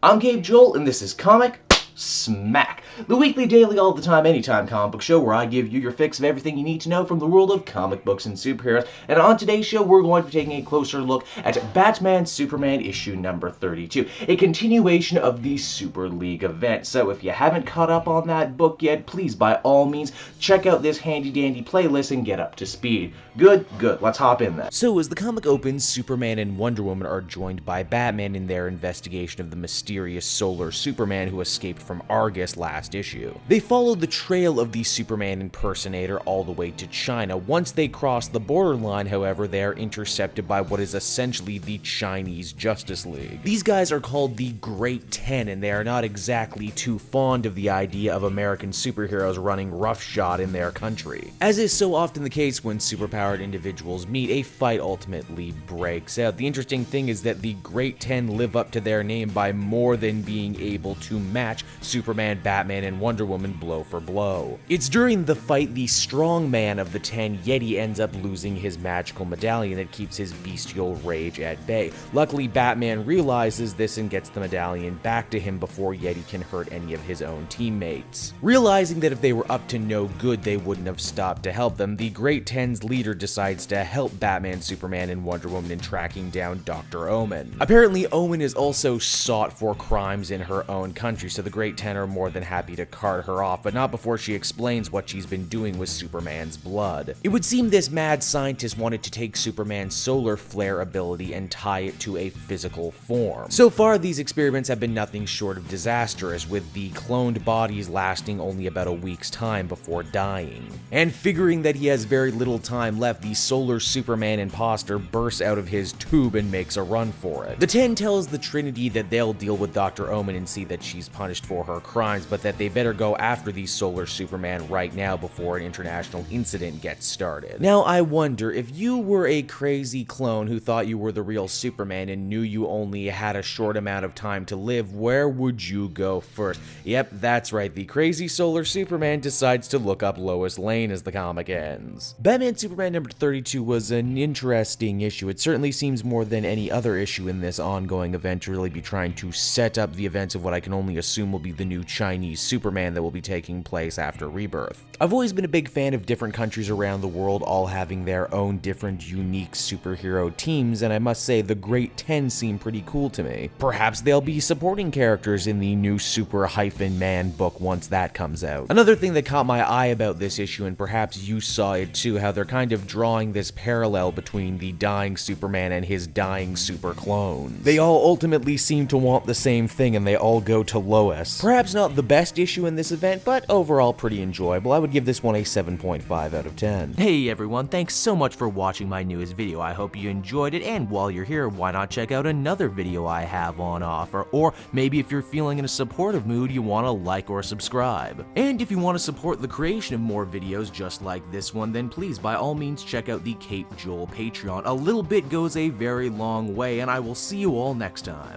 I'm Gabe Joel, and this is Comic Smack, the weekly, daily, all the time, anytime comic book show where I give you your fix of everything you need to know from the world of comic books and superheroes. And on today's show, we're going to be taking a closer look at Batman Superman issue number 32, a continuation of the Super League event. So if you haven't caught up on that book yet, please by all means check out this handy dandy playlist and get up to speed. Good, let's hop in then. So as the comic opens, Superman and Wonder Woman are joined by Batman in their investigation of the mysterious solar Superman who escaped from Argus last issue. They follow the trail of the Superman impersonator all the way to China. Once they cross the borderline, however, they are intercepted by what is essentially the Chinese Justice League. These guys are called the Great 10, and they are not exactly too fond of the idea of American superheroes running roughshod in their country. As is so often the case when superpowered individuals meet, a fight ultimately breaks out. The interesting thing is that the Great 10 live up to their name by more than being able to match Superman, Batman, and Wonder Woman blow for blow. It's during the fight the strong man of the 10, Yeti, ends up losing his magical medallion that keeps his bestial rage at bay. Luckily, Batman realizes this and gets the medallion back to him before Yeti can hurt any of his own teammates. Realizing that if they were up to no good, they wouldn't have stopped to help them, the Great 10's leader decides to help Batman, Superman, and Wonder Woman in tracking down Dr. Omen. Apparently, Omen is also sought for crimes in her own country, so the Great 10 are more than happy to cart her off, but not before she explains what she's been doing with Superman's blood. It would seem this mad scientist wanted to take Superman's solar flare ability and tie it to a physical form. So far, these experiments have been nothing short of disastrous, with the cloned bodies lasting only about a week's time before dying. And figuring that he has very little time left, the solar Superman imposter bursts out of his tube and makes a run for it. The 10 tells the Trinity that they'll deal with Dr. Omen and see that she's punished for her crimes, but that they better go after the solar Superman right now before an international incident gets started. Now, I wonder, if you were a crazy clone who thought you were the real Superman and knew you only had a short amount of time to live, where would you go first? Yep, that's right, the crazy solar Superman decides to look up Lois Lane as the comic ends. Batman Superman number 32 was an interesting issue. It certainly seems more than any other issue in this ongoing event to really be trying to set up the events of what I can only assume will be the new Chinese Superman that will be taking place after Rebirth. I've always been a big fan of different countries around the world all having their own different unique superhero teams, and I must say the Great 10 seem pretty cool to me. Perhaps they'll be supporting characters in the new Super-Man book once that comes out. Another thing that caught my eye about this issue, and perhaps you saw it too, how they're kind of drawing this parallel between the dying Superman and his dying super clones. They all ultimately seem to want the same thing, and they all go to Lois. Perhaps not the best issue in this event, but overall pretty enjoyable. I would give this one a 7.5 out of 10. Hey everyone, thanks so much for watching my newest video. I hope you enjoyed it, and while you're here, why not check out another video I have on offer, or maybe if you're feeling in a supportive mood, you want to like or subscribe. And if you want to support the creation of more videos just like this one, then please by all means check out the Cape Joel Patreon. A little bit goes a very long way, and I will see you all next time.